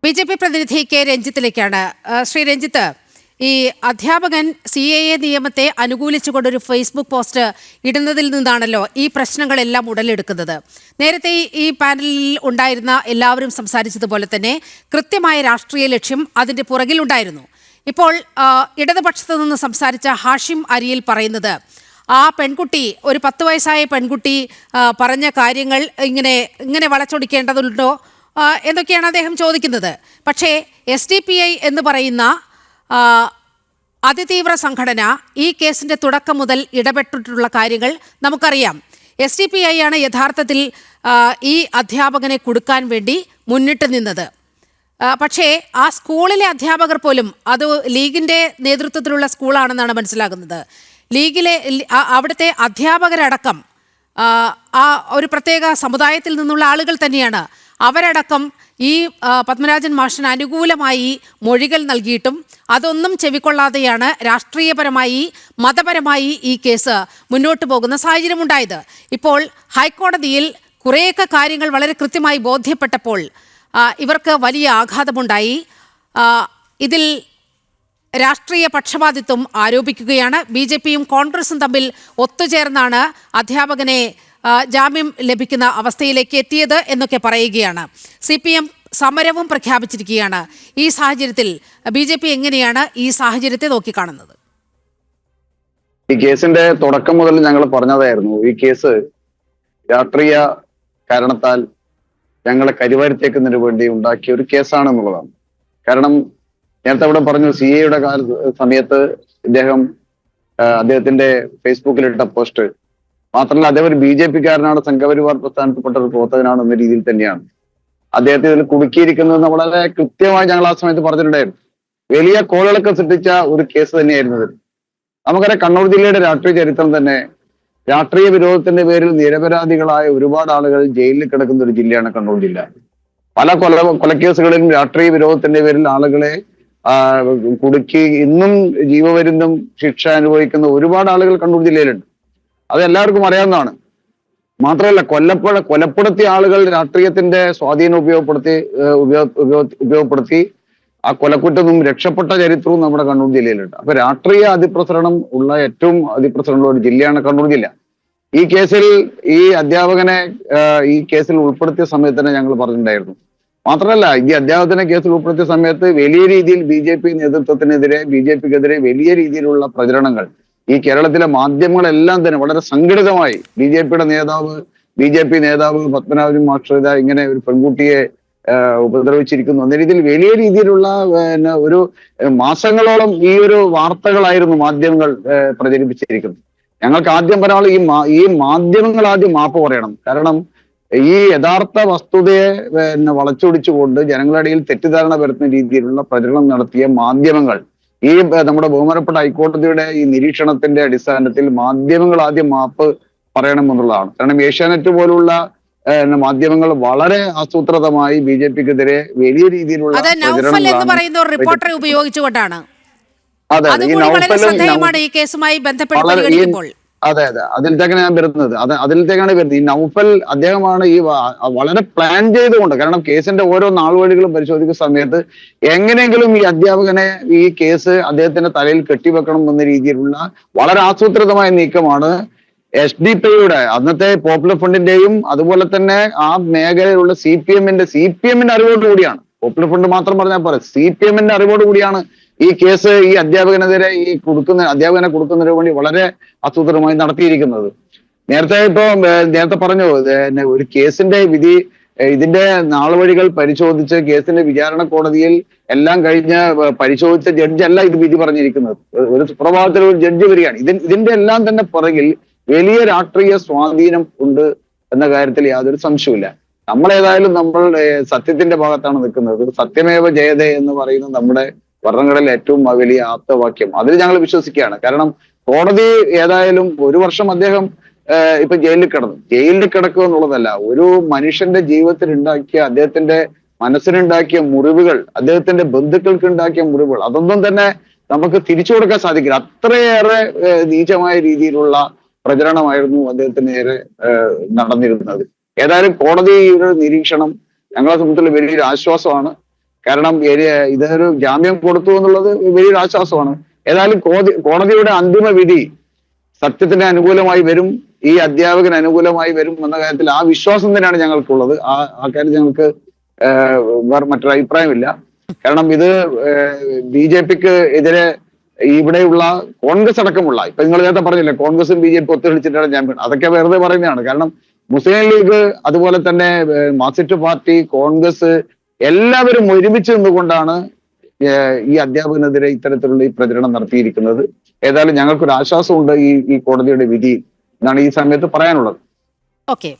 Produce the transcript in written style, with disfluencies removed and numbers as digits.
BJP. പ്രതിനിധി K രഞ്ജിത്തിലേക്കാണ്. Shri Ranjith, ഈ അധ്യാപകൻ CAA നിയമത്തെ അനുകൂലിച്ചുകൊണ്ടൊരു ഫേസ്ബുക്ക് പോസ്റ്റ് ഇടുന്നതിൽ നിന്നാണല്ലോ ഈ പ്രശ്നങ്ങളെല്ലാം ഉടലെടുക്കുന്നത്. നേരത്തെ ഈ പാനലിൽ ഉണ്ടായിരുന്ന എല്ലാവരും സംസാരിച്ചതുപോലെ തന്നെ കൃത്യമായ രാഷ്ട്രീയ ലക്ഷ്യം അതിൻ്റെ പുറകിലുണ്ടായിരുന്നു. ഇപ്പോൾ ഇടതുപക്ഷത്തു നിന്ന് സംസാരിച്ച ഹാഷിം അരിയിൽ പറയുന്നത് ആ പെൺകുട്ടി, ഒരു 10 വയസ്സായ പെൺകുട്ടി പറഞ്ഞ കാര്യങ്ങൾ ഇങ്ങനെ വളച്ചൊടിക്കേണ്ടതുണ്ടോ എന്നൊക്കെയാണ് അദ്ദേഹം ചോദിക്കുന്നത്. പക്ഷേ SDPI എന്ന് പറയുന്ന അതിതീവ്ര സംഘടന ഈ കേസിൻ്റെ തുടക്കം മുതൽ ഇടപെട്ടിട്ടുള്ള കാര്യങ്ങൾ നമുക്കറിയാം. SDPI ആണ് യഥാർത്ഥത്തിൽ ഈ അധ്യാപകനെ കൊടുക്കാൻ വേണ്ടി മുന്നിട്ട് നിന്നത്. പക്ഷേ ആ സ്കൂളിലെ അധ്യാപകർ പോലും, അത് ലീഗിൻ്റെ നേതൃത്വത്തിലുള്ള സ്കൂളാണെന്നാണ് മനസ്സിലാകുന്നത്, ലീഗിലെ അവിടുത്തെ അധ്യാപകരടക്കം ആ ഒരു പ്രത്യേക സമുദായത്തിൽ നിന്നുള്ള ആളുകൾ തന്നെയാണ്. അവരടക്കം ഈ പത്മരാജൻ മാഷിന് അനുകൂലമായി മൊഴികൾ നൽകിയിട്ടും അതൊന്നും ചെവിക്കൊള്ളാതെയാണ് രാഷ്ട്രീയപരമായി മതപരമായി ഈ കേസ് മുന്നോട്ട് പോകുന്ന സാഹചര്യമുണ്ടായത്. ഇപ്പോൾ ഹൈക്കോടതിയിൽ കുറേയൊക്കെ കാര്യങ്ങൾ വളരെ കൃത്യമായി ബോധ്യപ്പെട്ടപ്പോൾ ഇവർക്ക് വലിയ ആഘാതമുണ്ടായി. ഇതിൽ രാഷ്ട്രീയ പക്ഷപാതിത്വം ആരോപിക്കുകയാണ്. BJPയും കോൺഗ്രസും തമ്മിൽ ഒത്തുചേർന്നാണ് അധ്യാപകനെ ജാമ്യം ലഭിക്കുന്ന അവസ്ഥയിലേക്ക് എത്തിയത് എന്നൊക്കെ പറയുകയാണ്. CPM സമരവും പ്രഖ്യാപിച്ചിരിക്കുകയാണ്. ഈ സാഹചര്യത്തിൽ BJP എങ്ങനെയാണ് ഈ സാഹചര്യത്തെ നോക്കിക്കാണുന്നത്? ഈ കേസിന്റെ തുടക്കം മുതൽ ഞങ്ങൾ പറഞ്ഞതായിരുന്നു, ഈ കേസ് രാഷ്ട്രീയ കാരണത്താൽ ഞങ്ങളെ കരിവാരിത്തേക്കുന്നതിന് വേണ്ടി ഉണ്ടാക്കിയ ഒരു കേസാണെന്നുള്ളതാണ്. കാരണം നേരത്തെ അവിടെ പറഞ്ഞു, CAയുടെ സമയത്ത് അദ്ദേഹത്തിന്റെ ഫേസ്ബുക്കിലിട്ട പോസ്റ്റ് മാത്രമല്ല, അദ്ദേഹം ഒരു BJP-കാരനാണ്, സംഘപരിവാർ പ്രസ്ഥാനത്തിൽപ്പെട്ട ഒരു പ്രവർത്തകനാണ് എന്ന രീതിയിൽ തന്നെയാണ് അദ്ദേഹത്തെ ഇതിൽ കുടുക്കിയിരിക്കുന്നത് വളരെ കൃത്യമായി ഞങ്ങൾ ആ സമയത്ത് പറഞ്ഞിട്ടുണ്ടായിരുന്നു. വലിയ കോളിളക്കം സൃഷ്ടിച്ച ഒരു കേസ് തന്നെയായിരുന്നു ഇത്. നമുക്കറിയാം, കണ്ണൂർ ജില്ലയുടെ രാഷ്ട്രീയ ചരിത്രം തന്നെ രാഷ്ട്രീയ വിരോധത്തിന്റെ പേരിൽ നിരപരാധികളായ ഒരുപാട് ആളുകൾ ജയിലിൽ കിടക്കുന്ന ഒരു ജില്ലയാണ് കണ്ണൂർ ജില്ല. പല കൊലക്കേസുകളിലും രാഷ്ട്രീയ വിരോധത്തിന്റെ പേരിൽ ആളുകളെ കുടുക്കി ഇന്നും ജീവപര്യന്തം ശിക്ഷ അനുഭവിക്കുന്ന ഒരുപാട് ആളുകൾ കണ്ണൂർ ജില്ലയിലുണ്ട്. അത് എല്ലാവർക്കും അറിയാവുന്നതാണ്. മാത്രമല്ല, കൊലപ്പെടുത്തിയ ആളുകൾ രാഷ്ട്രീയത്തിന്റെ സ്വാധീനം ഉപയോഗപ്പെടുത്തി ആ കൊലക്കുറ്റത്തിൽ നിന്നും രക്ഷപ്പെട്ട ചരിത്രവും നമ്മുടെ കണ്ണൂർ ജില്ലയിലുണ്ട്. അപ്പൊ രാഷ്ട്രീയ അതിപ്രസരണം ഉള്ള ഏറ്റവും അതിപ്രസരണമുള്ള ഒരു ജില്ലയാണ് കണ്ണൂർ ജില്ല. ഈ കേസിൽ ഈ അധ്യാപകനെ ഈ കേസിൽ ഉൾപ്പെടുത്തിയ സമയത്ത് തന്നെ ഞങ്ങൾ പറഞ്ഞിട്ടുണ്ടായിരുന്നു. മാത്രമല്ല, ഈ അധ്യാപകനെ കേസിൽ ഉൾപ്പെടുത്തിയ സമയത്ത് വലിയ രീതിയിൽ BJP നേതൃത്വത്തിനെതിരെ, BJPക്കെതിരെ വലിയ രീതിയിലുള്ള പ്രചരണങ്ങൾ ഈ കേരളത്തിലെ മാധ്യമങ്ങളെല്ലാം തന്നെ വളരെ സംഘടിതമായി BJP നേതാവ് പത്മനാഭൻ മാസ്റ്റർ ഇങ്ങനെ ഒരു പെൺകുട്ടിയെ ഉപദ്രവിച്ചിരിക്കുന്നു എന്ന രീതിയിൽ വലിയ രീതിയിലുള്ള ഒരു മാസങ്ങളോളം ഈ ഒരു വാർത്തകളായിരുന്നു മാധ്യമങ്ങൾ പ്രചരിപ്പിച്ചിരിക്കുന്നത്. ഞങ്ങൾക്ക് ആദ്യം പറയാനുള്ള, ഈ മാധ്യമങ്ങൾ ആദ്യം മാപ്പ് പറയണം. കാരണം ഈ യഥാർത്ഥ വസ്തുതയെ വളച്ചൊടിച്ചുകൊണ്ട് ജനങ്ങളുടെ ഇടയിൽ തെറ്റിദ്ധാരണ വരുത്തുന്ന രീതിയിലുള്ള പ്രചരണം നടത്തിയ മാധ്യമങ്ങൾ, ഈ നമ്മുടെ ബഹുമാനപ്പെട്ട ഹൈക്കോടതിയുടെ ഈ നിരീക്ഷണത്തിന്റെ അടിസ്ഥാനത്തിൽ മാധ്യമങ്ങൾ ആദ്യം മാപ്പ് പറയണമെന്നുള്ളതാണ്. കാരണം ഏഷ്യാനെറ്റ് പോലുള്ള മാധ്യമങ്ങൾ വളരെ ആസൂത്രിതമായി BJPക്കെതിരെ വലിയ രീതിയിലുള്ള റിപ്പോർട്ടറെ ഉപയോഗിച്ചുകൊണ്ടാണ്. അതെ, ഈ നൗഫലും ഈ കേസുമായി ബന്ധപ്പെട്ട് അതെ അതിലത്തേക്കാണ് ഞാൻ വരുന്നത്. അതിലത്തേക്കാണ് വരുന്നത്. ഈ നൗഫൽ അദ്ദേഹമാണ് ഈ വളരെ പ്ലാൻ ചെയ്തുകൊണ്ട്, കാരണം കേസിന്റെ ഓരോ നാളുവഴികളും പരിശോധിക്കുന്ന സമയത്ത് എങ്ങനെയെങ്കിലും ഈ അധ്യാപകനെ ഈ കേസ് അദ്ദേഹത്തിന്റെ തലയിൽ കെട്ടിവെക്കണം എന്ന രീതിയിലുള്ള വളരെ ആസൂത്രിതമായ നീക്കമാണ് SDPIയുടെ അന്നത്തെ പോപ്പുലർ ഫ്രണ്ടിന്റെയും അതുപോലെ തന്നെ ആ മേഖലയിലുള്ള CPMന്റെ അറിവോടുകൂടിയാണ്. പോപ്പുലർ ഫ്രണ്ട് മാത്രം പറഞ്ഞാൽ പോലെ CPMന്റെ അറിവോടുകൂടിയാണ് ഈ കേസ് ഈ അധ്യാപകനെതിരെ അധ്യാപകനെ കൊടുക്കുന്നതിന് വേണ്ടി വളരെ ആസൂത്രിതമായി നടത്തിയിരിക്കുന്നത്. നേരത്തെ പറഞ്ഞു, ഒരു കേസിന്റെ വിധി, ഇതിന്റെ നാളുവഴികൾ പരിശോധിച്ച് കേസിന്റെ വിചാരണ കോടതിയിൽ എല്ലാം കഴിഞ്ഞ് പരിശോധിച്ച ജഡ്ജല്ല ഇത് വിധി പറഞ്ഞിരിക്കുന്നത്. ഒരു സുപ്രഭാതത്തിൽ ഒരു ജഡ്ജി വരികയാണ്. ഇതിന്റെ എല്ലാം തന്നെ പുറകിൽ വലിയ രാഷ്ട്രീയ സ്വാധീനം ഉണ്ട് എന്ന കാര്യത്തിൽ യാതൊരു സംശയവുമില്ല. നമ്മളേതായാലും നമ്മൾ സത്യത്തിന്റെ ഭാഗത്താണ് നിൽക്കുന്നത്. സത്യമേവ ജയതേ എന്ന് പറയുന്ന നമ്മുടെ ഭരണഘടനയിലെ ഏറ്റവും വലിയ ആപ്തവാക്യം, അതിൽ ഞങ്ങൾ വിശ്വസിക്കുകയാണ്. കാരണം കോടതി ഏതായാലും 1 വർഷം അദ്ദേഹം ഇപ്പൊ ജയിലിൽ കിടക്കുക എന്നുള്ളതല്ല, ഒരു മനുഷ്യന്റെ ജീവിതത്തിൽ ഉണ്ടാക്കിയ, അദ്ദേഹത്തിന്റെ മനസ്സിനുണ്ടാക്കിയ മുറിവുകൾ, അദ്ദേഹത്തിന്റെ ബന്ധുക്കൾക്ക് ഉണ്ടാക്കിയ മുറിവുകൾ, അതൊന്നും തന്നെ നമുക്ക് തിരിച്ചു കൊടുക്കാൻ സാധിക്കില്ല. അത്രയേറെ നീചമായ രീതിയിലുള്ള പ്രചരണമായിരുന്നു അദ്ദേഹത്തിന് നേരെ നടന്നിരുന്നത്. ഏതായാലും കോടതിയുടെ നിരീക്ഷണം ഞങ്ങളെ സംബന്ധിച്ചുള്ള വലിയൊരു ആശ്വാസമാണ്. കാരണം ഇതൊരു ജാമ്യം കൊടുത്തു എന്നുള്ളത് വലിയൊരു ആശ്വാസമാണ്. ഏതായാലും കോടതിയുടെ അന്തിമ വിധി സത്യത്തിന് അനുകൂലമായി വരും, ഈ അധ്യാപകന് അനുകൂലമായി വരും എന്ന കാര്യത്തിൽ ആ വിശ്വാസം തന്നെയാണ് ഞങ്ങൾക്കുള്ളത്. ആ കാര്യത്തിൽ ഞങ്ങൾക്ക് വേറെ മറ്റൊരു അഭിപ്രായമില്ല. കാരണം ഇത് BJPക്ക് എതിരെ ഇവിടെയുള്ള കോൺഗ്രസ് അടക്കമുള്ള, ഇപ്പൊ നിങ്ങൾ നേരത്തെ പറഞ്ഞില്ലേ കോൺഗ്രസും BJP ഒത്തുകളിച്ചിട്ടാണ് ചാമ്പ്യൻ, അതൊക്കെ വെറുതെ പറയുന്നതാണ്. കാരണം മുസ്ലിം ലീഗ്, അതുപോലെ തന്നെ മാർക്സിസ്റ്റ് പാർട്ടി, കോൺഗ്രസ് എല്ലാവരും ഒരുമിച്ച് നിന്നുകൊണ്ടാണ് ഈ അധ്യാപകനെതിരെ ഇത്തരത്തിലുള്ള ഈ പ്രചരണം നടത്തിയിരിക്കുന്നത്. ഏതായാലും ഞങ്ങൾക്കൊരു ആശ്വാസമുണ്ട് ഈ കോടതിയുടെ വിധി എന്നാണ് ഈ സമയത്ത് പറയാനുള്ളത്. ഓക്കെ.